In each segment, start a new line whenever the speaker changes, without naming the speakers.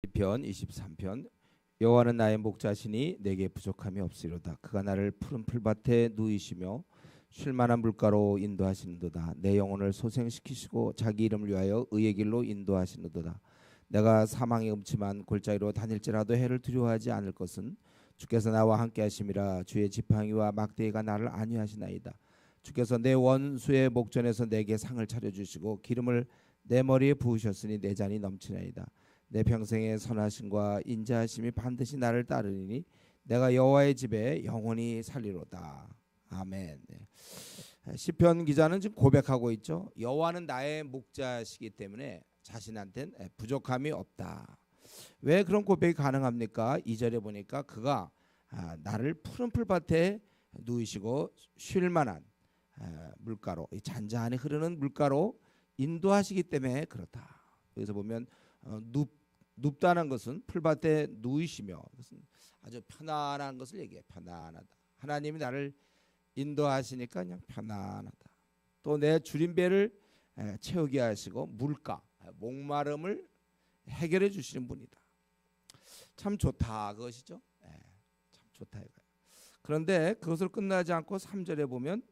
시편 23편. 여호와는 나의 목자시니 내게 부족함이 없으리로다. 그가 나를 푸른 풀밭에 누이시며 쉴 만한 물가로 인도하시는도다. 내 영혼을 소생시키시고 자기 이름을 위하여 의의 길로 인도하시는도다. 내가 사망의 음침한 골짜기로 다닐지라도 해를 두려워하지 않을 것은 주께서 나와 함께 하심이라. 주의 지팡이와 막대기가 나를 안위하시나이다. 주께서 내 원수의 목전에서 내게 상을 차려주시고 기름을 내 머리에 부으셨으니 내 잔이 넘치나이다. 내 평생의 선하심과 인자하심이 반드시 나를 따르리니 내가 여호와의 집에 영원히 살리로다. 아멘. 시편 기자는 지금 고백하고 있죠. 여호와는 나의 목자시기 때문에 자신한테는 부족함이 없다. 왜 그런 고백이 가능합니까? 2절에 보니까 그가 나를 푸른 풀밭에 누이시고 쉴 만한 물가로, 잔잔히 흐르는 물가로 인도하시기 때문에 그렇다. 여기서 보면 눕다는 것은 풀밭에 누이시며, 그것은 아주 편안한 것을 얘기해. 편안하다. 하나님이 나를 인도하시니까 그냥 편안하다. 또 내 줄임배를 채우게 하시고 물가, 목마름을 해결해 주시는 분이다. 참 좋다, 그것이죠. 참 좋다 이거예요. 그런데 그것을 끝나지 않고 3절에 보면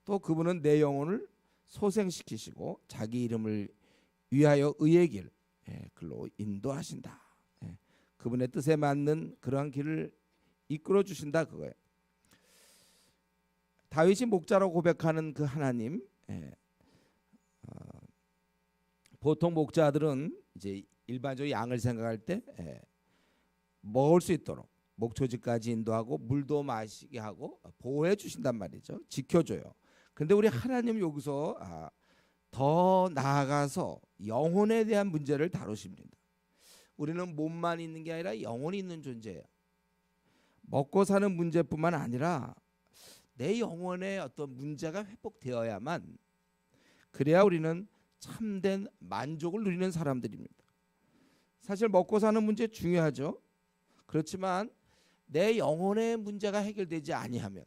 또 그분은 내 영혼을 소생시키시고 자기 이름을 위하여 의의 길, 글로 인도하신다. 그분의 뜻에 맞는 그러한 길을 이끌어 주신다, 그거예요. 다윗이 목자라고 고백하는 그 하나님, 보통 목자들은 이제 일반적으로 양을 생각할 때 먹을 수 있도록 목초지까지 인도하고 물도 마시게 하고 보호해 주신단 말이죠. 지켜줘요. 그런데 우리 하나님 여기서 더 나아가서 영혼에 대한 문제를 다루십니다. 우리는 몸만 있는 게 아니라 영혼이 있는 존재예요. 먹고 사는 문제뿐만 아니라 내 영혼의 어떤 문제가 회복되어야만, 그래야 우리는 참된 만족을 누리는 사람들입니다. 사실 먹고 사는 문제 중요하죠. 그렇지만 내 영혼의 문제가 해결되지 아니하면,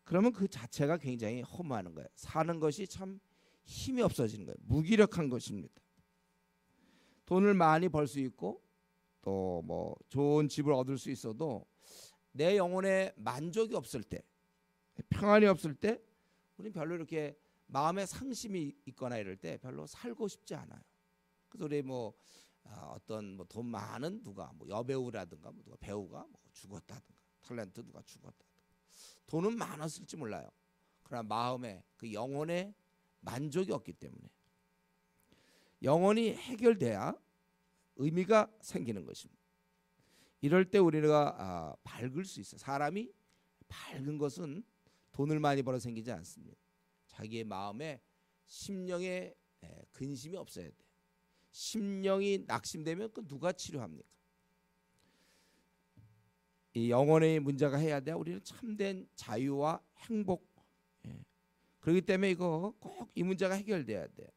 그러면 그 자체가 굉장히 허무하는 거예요. 사는 것이 참 힘이 없어지는 거예요. 무기력한 것입니다. 돈을 많이 벌 수 있고 또 뭐 좋은 집을 얻을 수 있어도 내 영혼에 만족이 없을 때, 평안이 없을 때, 우리는 별로 이렇게 마음에 상심이 있거나 이럴 때 별로 살고 싶지 않아요. 그래서 우리 어떤 돈 많은 누가 여배우라든가 누가 배우가 죽었다든가 탤런트 누가 죽었다. 돈은 많았을지 몰라요. 그러나 마음에 그 영혼에 만족이 없기 때문에, 영혼이 해결돼야 의미가 생기는 것입니다. 이럴 때 우리가 밝을 수 있어요. 사람이 밝은 것은 돈을 많이 벌어 생기지 않습니다. 자기의 마음에 심령에 근심이 없어야 돼. 심령이 낙심되면 그 누가 치료합니까? 이 영혼의 문제가 해야 돼. 우리는 참된 자유와 행복. 그렇기 때문에 이거 꼭 이 문제가 해결돼야 돼.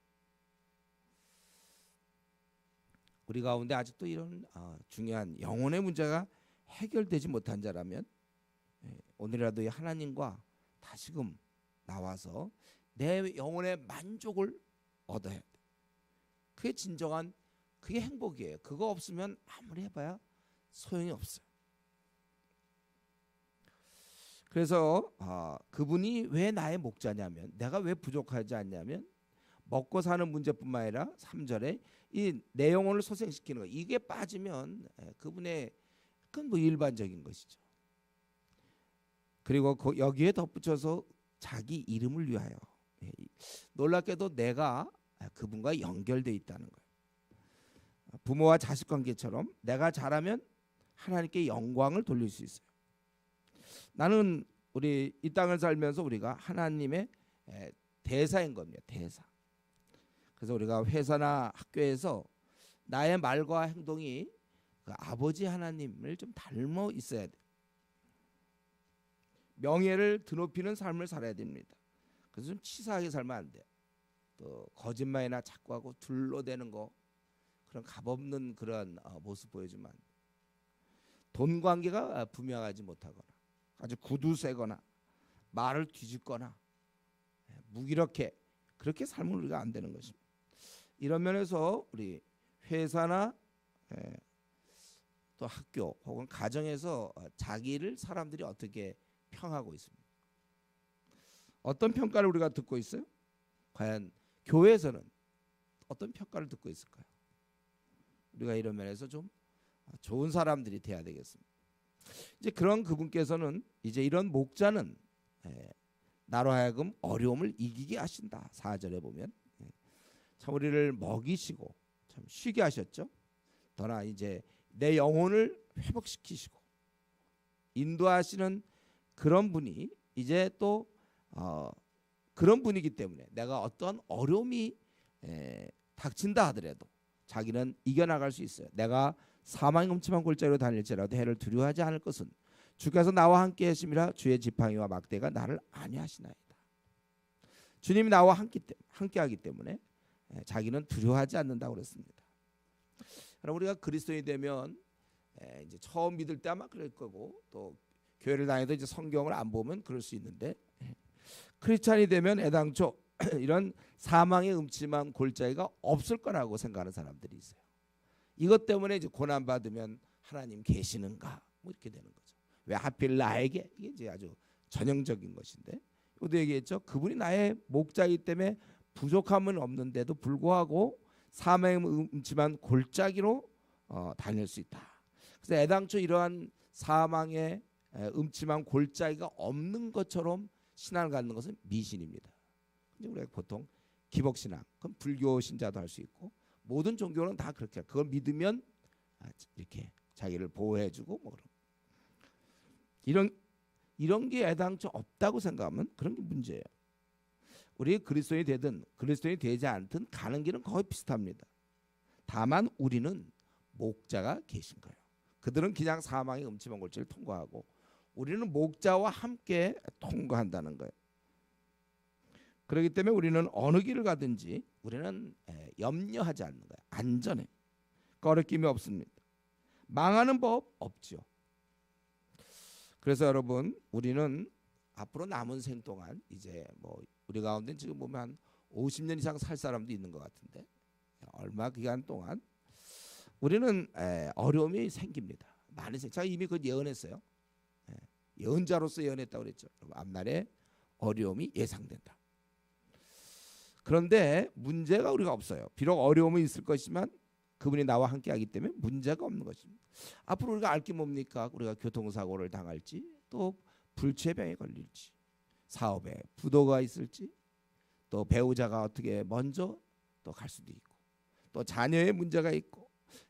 우리 가운데 아직도 이런 중요한 영혼의 문제가 해결되지 못한 자라면 오늘이라도 이 하나님과 다시금 나와서 내 영혼의 만족을 얻어야 돼. 그게 진정한, 그게 행복이에요. 그거 없으면 아무리 해봐야 소용이 없어요. 그래서 그분이 왜 나의 목자냐면, 내가 왜 부족하지 않냐면, 먹고 사는 문제뿐만 아니라 3절에 이 내 영혼을 소생시키는 거, 이게 빠지면 그분의, 그건 일반적인 것이죠. 그리고 여기에 덧붙여서 자기 이름을 위하여, 놀랍게도 내가 그분과 연결되어 있다는 거예요. 부모와 자식 관계처럼 내가 잘하면 하나님께 영광을 돌릴 수 있어요. 나는 우리 이 땅을 살면서 우리가 하나님의 대사인 겁니다. 대사. 그래서 우리가 회사나 학교에서 나의 말과 행동이 그 아버지 하나님을 좀 닮아 있어야 돼. 명예를 드높이는 삶을 살아야 됩니다. 그래서 좀 치사하게 살면 안 돼. 또 거짓말이나 자꾸 하고 둘러대는 거, 그런 값없는 그런 모습 보여주면 안 돼. 돈 관계가 분명하지 못하거나 아주 구두쇠거나 말을 뒤집거나 무기력해, 그렇게 삶을 우리가 안 되는 것입니다. 이런 면에서 우리 회사나 또 학교 혹은 가정에서 자기를 사람들이 어떻게 평하고 있습니까? 어떤 평가를 우리가 듣고 있어요? 과연 교회에서는 어떤 평가를 듣고 있을까요? 우리가 이런 면에서 좀 좋은 사람들이 돼야 되겠습니다. 이제 그런 그분께서는 이제 이런 목자는 나로 하여금 어려움을 이기게 하신다. 4절에 보면 참 우리를 먹이시고 참 쉬게 하셨죠. 더나 이제 내 영혼을 회복시키시고 인도하시는 그런 분이 이제 또 그런 분이기 때문에 내가 어떤 어려움이 닥친다 하더라도 자기는 이겨나갈 수 있어요. 내가 사망의 음침한 골짜기로 다닐지라도 해를 두려워하지 않을 것은 주께서 나와 함께 하심이라 주의 지팡이와 막대가 나를 안위하시나이다. 주님이 나와 함께 하기 때문에 자기는 두려워하지 않는다고 그랬습니다. 그럼 우리가 그리스도인이 되면 이제 처음 믿을 때 아마 그럴 거고 또 교회를 다녀도 이제 성경을 안 보면 그럴 수 있는데 크리스찬이 되면 애당초 이런 사망의 음침한 골짜기가 없을 거라고 생각하는 사람들이 있어요. 이것 때문에 이제 고난 받으면 하나님 계시는가 뭐 이렇게 되는 거죠. 왜 하필 나에게? 이게 이제 아주 전형적인 것인데 여기도 얘기했죠. 그분이 나의 목자이기 때문에 부족함은 없는데도 불구하고 사망의 음침한 골짜기로 다닐 수 있다. 그래서 애당초 이러한 사망의 음침한 골짜기가 없는 것처럼 신앙을 갖는 것은 미신입니다. 우리가 보통 기복신앙, 그건 불교 신자도 할 수 있고 모든 종교는 다 그렇게 그걸 믿으면 이렇게 자기를 보호해주고 뭐 이런 게 애당초 없다고 생각하면 그런 게 문제예요. 우리 그리스도인이 되든 그리스도인이 되지 않든 가는 길은 거의 비슷합니다. 다만 우리는 목자가 계신 거예요. 그들은 그냥 사망의 음침한 골짜기를 통과하고 우리는 목자와 함께 통과한다는 거예요. 그렇기 때문에 우리는 어느 길을 가든지 우리는 염려하지 않는 거예요. 안전해. 꺼리낌이 없습니다. 망하는 법 없죠. 그래서 여러분 우리는 앞으로 남은 생 동안 이제 뭐 우리 가운데 지금 보면 한 50년 이상 살 사람도 있는 것 같은데 얼마 기간 동안 우리는 어려움이 생깁니다. 많은 제가 이미 그 예언했어요. 예언자로서 예언했다고 그랬죠. 앞날에 어려움이 예상된다. 그런데 문제가 우리가 없어요. 비록 어려움은 있을 것이지만 그분이 나와 함께하기 때문에 문제가 없는 것입니다. 앞으로 우리가 알 게 뭡니까? 우리가 교통사고를 당할지 또 불치병에 걸릴지 사업에 부도가 있을지 또 배우자가 어떻게 먼저 또 갈 수도 있고 또 자녀의 문제가 있고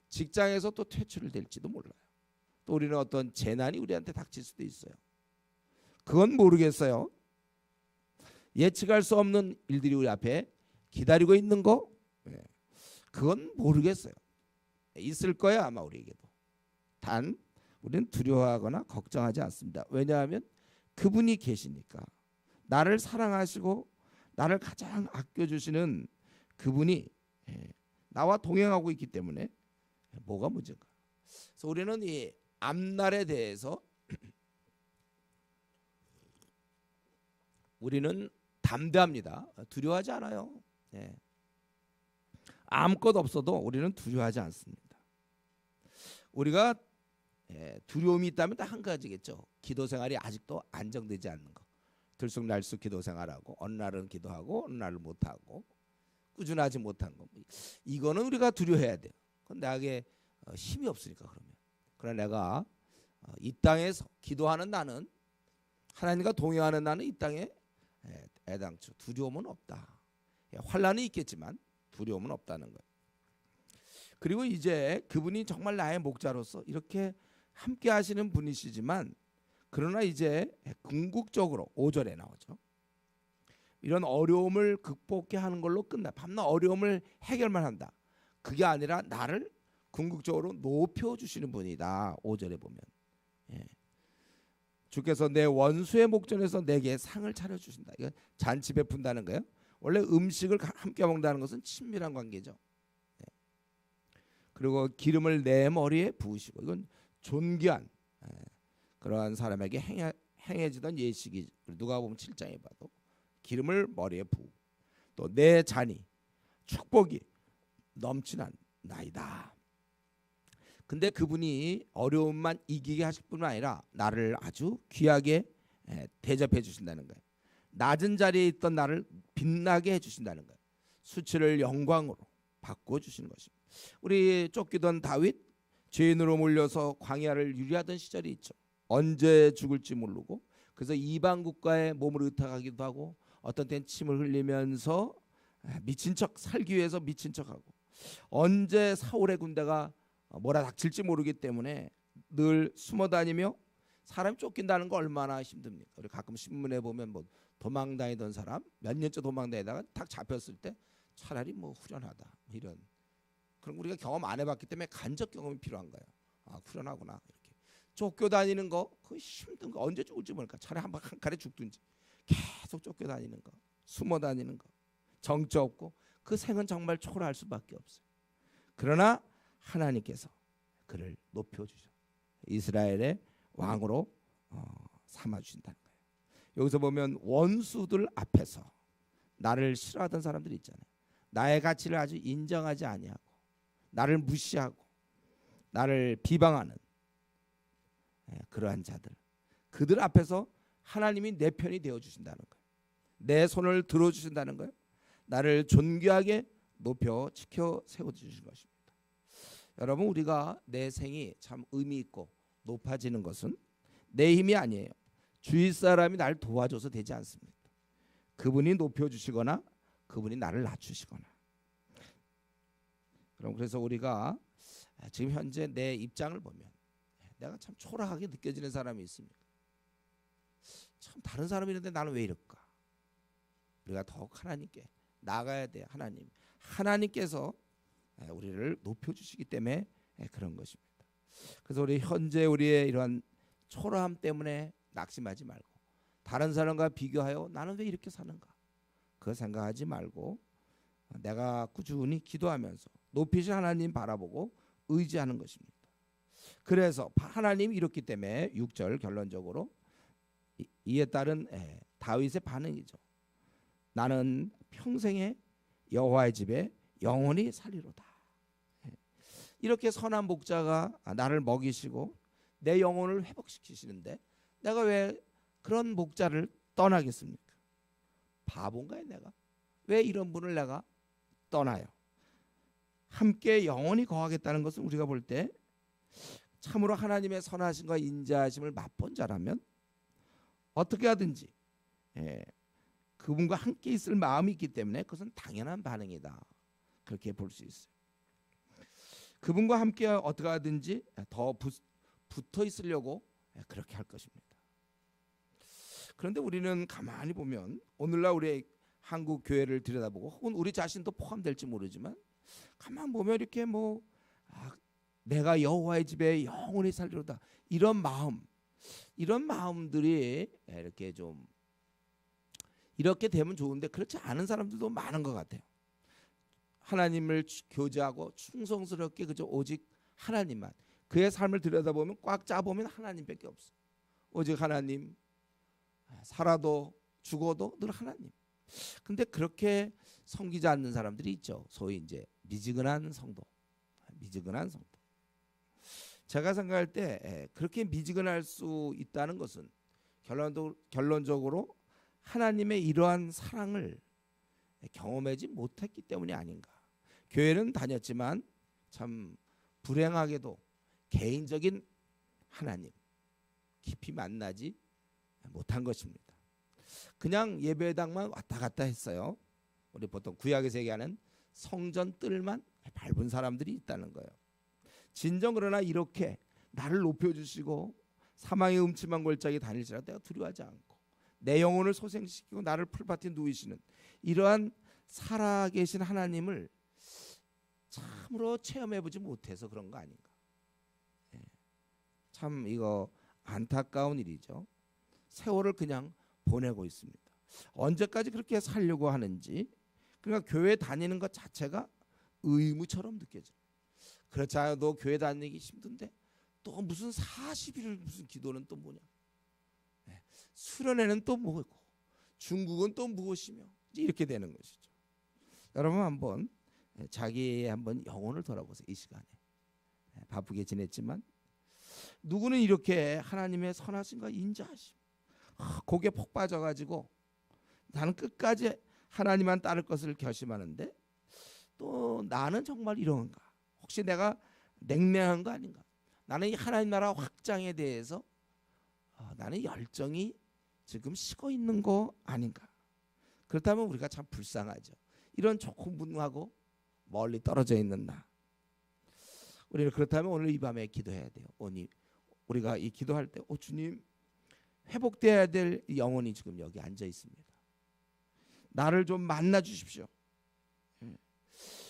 직장에서 또 퇴출을 될지도 몰라요. 또 우리는 어떤 재난이 우리한테 닥칠 수도 있어요. 그건 모르겠어요. 예측할 수 없는 일들이 우리 앞에 기다리고 있는 거 그건 모르겠어요. 있을 거야 아마 우리에게도. 단 우리는 두려워하거나 걱정하지 않습니다. 왜냐하면 그분이 계시니까. 나를 사랑하시고 나를 가장 아껴주시는 그분이 나와 동행하고 있기 때문에 뭐가 문제인가. 그래서 우리는 이 앞날에 대해서 우리는 담대합니다. 두려워하지 않아요. 아무것도 없어도 우리는 두려워하지 않습니다. 우리가 두려움이 있다면 딱 한 가지겠죠. 기도 생활이 아직도 안정되지 않는 거. 들쑥날쑥 기도 생활하고 어느 날은 기도하고 어느 날은 못하고 꾸준하지 못한 거. 이거는 우리가 두려워해야 돼요. 그건 나에게 힘이 없으니까 그러면. 그러나 내가 이 땅에서 기도하는 나는 하나님과 동행하는 나는 이 땅에 애당초 두려움은 없다. 환난이 있겠지만 두려움은 없다는 거예요. 그리고 이제 그분이 정말 나의 목자로서 이렇게 함께 하시는 분이시지만 그러나 이제 궁극적으로 5절에 나오죠. 이런 어려움을 극복해 하는 걸로 끝나. 밤낮 어려움을 해결만 한다. 그게 아니라 나를 궁극적으로 높여주시는 분이다. 5절에 보면. 주께서 내 원수의 목전에서 내게 상을 차려주신다. 이건 잔치 베푼다는 거예요. 원래 음식을 함께 먹는다는 것은 친밀한 관계죠. 그리고 기름을 내 머리에 부으시고 이건 존귀한 그러한 사람에게 행해지던 예식이 누가 보면 7장에 봐도 기름을 머리에 부고 또 내 잔이 축복이 넘치는 나이다. 근데 그분이 어려움만 이기게 하실 뿐만 아니라 나를 아주 귀하게 대접해 주신다는 거예요. 낮은 자리에 있던 나를 빛나게 해주신다는 거예요. 수치를 영광으로 바꿔주시는 것입니다. 우리 쫓기던 다윗, 죄인으로 몰려서 광야를 유리하던 시절이 있죠. 언제 죽을지 모르고, 그래서 이방 국가에 몸을 의탁하기도 하고, 어떤 때는 침을 흘리면서 미친 척 살기 위해서 미친 척하고, 언제 사울의 군대가 몰아닥칠지 모르기 때문에 늘 숨어 다니며, 사람이 쫓긴다는 거 얼마나 힘듭니까? 우리 가끔 신문에 보면 뭐 도망 다니던 사람 몇 년째 도망 다니다가 딱 잡혔을 때 차라리 뭐 후련하다 이런, 그럼 우리가 경험 안 해봤기 때문에 간접 경험이 필요한 거예요. 아, 후련하구나. 이렇게 쫓겨다니는 거 그 힘든 거, 언제 죽을지 모르니까 차라리 한 칼에 죽든지 계속 쫓겨다니는 거, 숨어 다니는 거, 정처 없고, 그 생은 정말 초라할 수밖에 없어요. 그러나 하나님께서 그를 높여주셔 이스라엘의 왕으로 삼아주신다는 거예요. 여기서 보면 원수들 앞에서 나를 싫어하던 사람들이 있잖아요. 나의 가치를 아주 인정하지 아니하고 나를 무시하고 나를 비방하는 그러한 자들, 그들 앞에서 하나님이 내 편이 되어주신다는 거예요. 내 손을 들어주신다는 거예요. 나를 존귀하게 높여 지켜 세워주신 것입니다. 여러분, 우리가 내 생이 참 의미 있고 높아지는 것은 내 힘이 아니에요. 주위 사람이 날 도와줘서 되지 않습니다. 그분이 높여주시거나 그분이 나를 낮추시거나. 그럼 그래서 우리가 지금 현재 내 입장을 보면 내가 참 초라하게 느껴지는 사람이 있습니까? 참 다른 사람이 있는데 나는 왜 이럴까? 우리가 더욱 하나님께 나가야 돼요. 하나님께서 우리를 높여주시기 때문에 그런 것입니다. 그래서 우리 현재 우리의 이러한 초라함 때문에 낙심하지 말고, 다른 사람과 비교하여 나는 왜 이렇게 사는가, 그거 생각하지 말고 내가 꾸준히 기도하면서 높이신 하나님 바라보고 의지하는 것입니다. 그래서 하나님이 이렇기 때문에 6절 결론적으로 이에 따른 다윗의 반응이죠. 나는 평생에 여호와의 집에 영원히 살리로다. 이렇게 선한 목자가 나를 먹이시고 내 영혼을 회복시키시는데 내가 왜 그런 목자를 떠나겠습니까? 바본가요 내가? 왜 이런 분을 내가 떠나요? 함께 영원히 거하겠다는 것은 우리가 볼 때 참으로 하나님의 선하심과 인자하심을 맛본 자라면 어떻게 하든지 그분과 함께 있을 마음이 있기 때문에 그것은 당연한 반응이다, 그렇게 볼 수 있어요. 그분과 함께 어떻게 하든지 더 붙어 있으려고 그렇게 할 것입니다. 그런데 우리는 가만히 보면 오늘날 우리 한국 교회를 들여다보고, 혹은 우리 자신도 포함될지 모르지만 가만 보면 이렇게 내가 여호와의 집에 영원히 살리로다, 이런 마음들이 이렇게 좀 이렇게 되면 좋은데 그렇지 않은 사람들도 많은 것 같아요. 하나님을 교제하고 충성스럽게 그저 오직 하나님만, 그의 삶을 들여다보면 꽉 짜보면 하나님밖에 없어. 오직 하나님, 살아도 죽어도 늘 하나님. 근데 그렇게 섬기지 않는 사람들이 있죠. 소위 이제 미지근한 성도. 제가 생각할 때 그렇게 미지근할 수 있다는 것은 결론적으로 하나님의 이러한 사랑을 경험하지 못했기 때문이 아닌가. 교회는 다녔지만 참 불행하게도 개인적인 하나님 깊이 만나지 못한 것입니다. 그냥 예배당만 왔다 갔다 했어요. 우리 보통 구약에서 얘기하는 성전 뜰만 밟은 사람들이 있다는 거예요. 진정 그러나 이렇게 나를 높여주시고 사망의 음침한 골짜기 다닐지라도 내가 두려워하지 않고 내 영혼을 소생시키고 나를 풀밭에 누이시는 이러한 살아계신 하나님을 참으로 체험해보지 못해서 그런 거 아닌가. 참 이거 안타까운 일이죠. 세월을 그냥 보내고 있습니다. 언제까지 그렇게 살려고 하는지. 그러니까 교회 다니는 것 자체가 의무처럼 느껴져요. 그렇지 않아도 교회 다니기 힘든데 또 무슨 40일 무슨 기도는 또 뭐냐, 수련회는 또 뭐고 중국은 또 무엇이며 이렇게 되는 것이죠. 여러분 한번 자기의 한번 영혼을 돌아보세요. 이 시간에 바쁘게 지냈지만 누구는 이렇게 하나님의 선하심과 인자하심 거기에 폭 빠져가지고 나는 끝까지 하나님만 따를 것을 결심하는데 또 나는 정말 이런가? 혹시 내가 냉랭한 거 아닌가? 나는 이 하나님 나라 확장에 대해서 나는 열정이 지금 식어 있는 거 아닌가? 그렇다면 우리가 참 불쌍하죠. 이런 좋은 분하고 멀리 떨어져 있는 나. 우리는 그렇다면 오늘 이 밤에 기도해야 돼요. 우리가 이 기도할 때 주님 회복돼야 될 영혼이 지금 여기 앉아 있습니다. 나를 좀 만나 주십시오.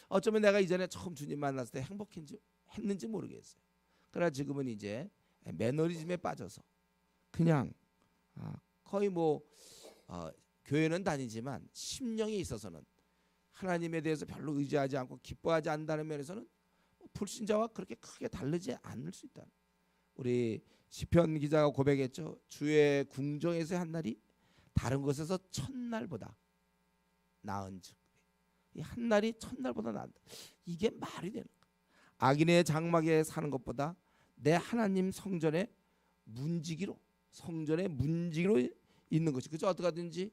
어쩌면 내가 이전에 처음 주님 만났을 때 행복했는지 모르겠어요. 그러나 지금은 이제 매너리즘에 빠져서 그냥 거의 교회는 다니지만 심령에 있어서는 하나님에 대해서 별로 의지하지 않고 기뻐하지 않는다는 면에서는 불신자와 그렇게 크게 다르지 않을 수 있다. 우리 시편 기자가 고백했죠. 주의 궁정에서의 한 날이 다른 곳에서 첫날보다 나은즉 이 한 날이 첫날보다 나은다. 이게 말이 되는 거야. 악인의 장막에 사는 것보다 내 하나님 성전에 문지기로 있는 것이 그저 어떡하든지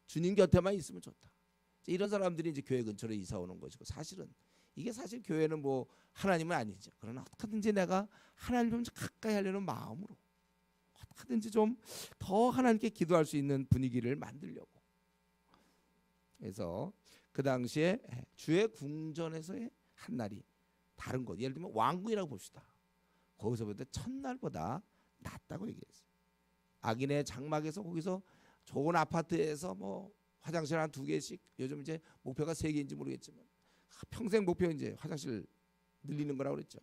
주님 곁에만 있으면 좋다. 이런 사람들이 이제 교회 근처로 이사 오는 것이고 사실 교회는 하나님은 아니죠. 그러나 어떻게든지 내가 하나님 좀 가까이 하려는 마음으로 어떻게든지 좀 더 하나님께 기도할 수 있는 분위기를 만들려고. 그래서 그 당시에 주의 궁전에서의 한 날이 다른 곳, 예를 들면 왕궁이라고 봅시다. 거기서 볼 때 첫날보다 낫다고 얘기했어요. 악인의 장막에서 거기서 좋은 아파트에서 화장실 한 2개씩, 요즘 이제 목표가 3개인지 모르겠지만 평생 목표 이제 화장실 늘리는 거라고 그랬죠.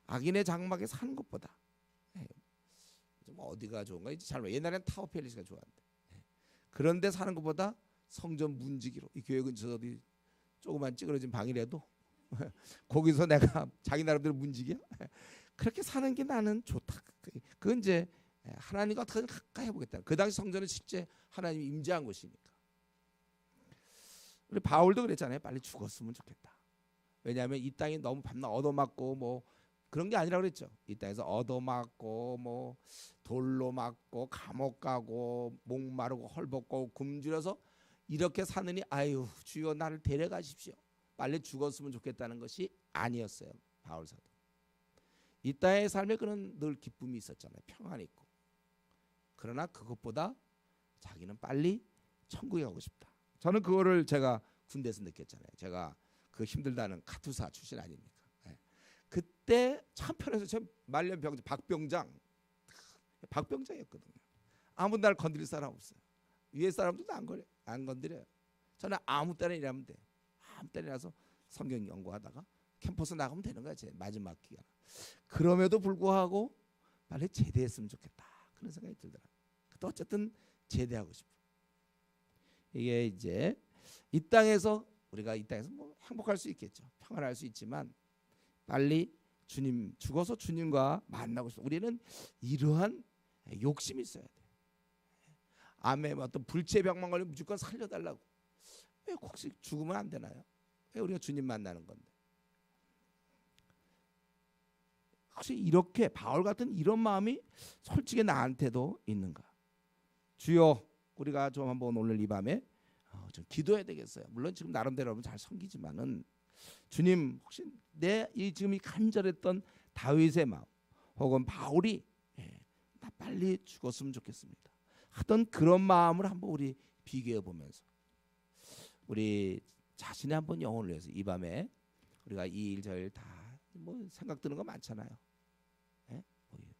악인의 장막에 사는 것보다 좀 어디가 좋은가? 이제 옛날엔 타워 팰리스가 좋았는데 그런데 사는 것보다 성전 문지기로 이 교회 근처 어디 조그만 찌그러진 방이라도 거기서 내가 자기 나름대로 문지기야 그렇게 사는 게 나는 좋다. 그건 이제 하나님과 어떻게든 가까이 해보겠다. 그 당시 성전은 실제 하나님이 임재한 곳이니까. 우리 바울도 그랬잖아요. 빨리 죽었으면 좋겠다. 왜냐하면 이 땅이 너무 밤낮 얻어맞고 그런 게 아니라 그랬죠. 이 땅에서 얻어맞고 돌로 맞고 감옥 가고 목마르고 헐벗고 굶주려서 이렇게 사느니 아유 주여 나를 데려가십시오. 빨리 죽었으면 좋겠다는 것이 아니었어요. 바울 사도. 이 땅의 삶에 그는 늘 기쁨이 있었잖아요. 평안이 있고. 그러나 그것보다 자기는 빨리 천국에 가고 싶다. 저는 그거를 제가 군대에서 느꼈잖아요. 제가 그 힘들다는 카투사 출신 아닙니까? 그때 참 편해서 제 말년병장 박병장이었거든요. 아무 날 건드릴 사람 없어요. 위에 사람들도 안 건드려요. 저는 아무 때나 일하면 돼요. 아무 때나 일어나서 성경 연구하다가 캠퍼스 나가면 되는 거야. 제 마지막 기간. 그럼에도 불구하고 빨리 제대했으면 좋겠다. 그런 생각이 들더라고요. 또 어쨌든 제대하고 싶어. 이게 이제 이 땅에서 우리가 이 땅에서 행복할 수 있겠죠. 평안할 수 있지만 빨리 죽어서 주님과 만나고 싶어. 우리는 이러한 욕심이 있어야 돼. 암에 어떤 불치병만 걸리면 무조건 살려달라고. 왜 혹시 죽으면 안 되나요? 왜 우리가 주님 만나는 건데? 혹시 이렇게 바울 같은 이런 마음이 솔직히 나한테도 있는가? 주여, 우리가 좀 한번 오늘 이 밤에 좀 기도해야 되겠어요. 물론 지금 나름대로 여러분 잘 섬기지만은 주님 혹시 지금 이 간절했던 다윗의 마음 혹은 바울이 나 빨리 죽었으면 좋겠습니다 하던 그런 마음을 한번 우리 비교해 보면서 우리 자신의 한번 영혼을 위해서 이 밤에 우리가 이 일 저 일 다 생각 드는 거 많잖아요.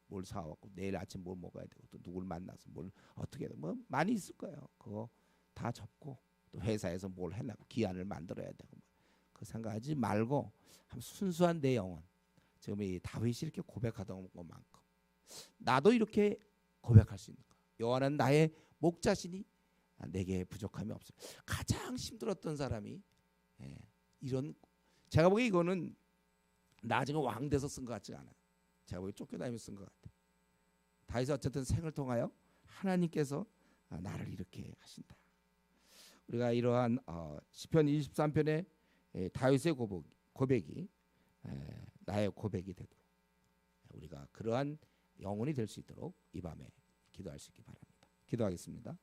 뭘 사왔고 내일 아침 뭘 먹어야 되고 또 누굴 만나서 뭘 어떻게 해야 되고 많이 있을 거예요. 그거 다 접고 또 회사에서 뭘 해나고 기한을 만들어야 되고 그 생각하지 말고 순수한 내 영혼 지금 이 다윗이 이렇게 고백하던 것만큼 나도 이렇게 고백할 수 있는 거. 여호와는 나의 목자시니 내게 부족함이 없어요. 가장 힘들었던 사람이 이런 제가 보기에 이거는 나중에 왕 돼서 쓴 것 같지 않아요. 제가 보기에 쫓겨다니면서 쓴 것 같아요. 다윗이 어쨌든 생을 통하여 하나님께서 나를 이렇게 하신다. 우리가 이러한 시편 23편에 다윗의 고백이 나의 고백이 되도록 우리가 그러한 영혼이 될 수 있도록 이 밤에 기도할 수 있기 바랍니다. 기도하겠습니다.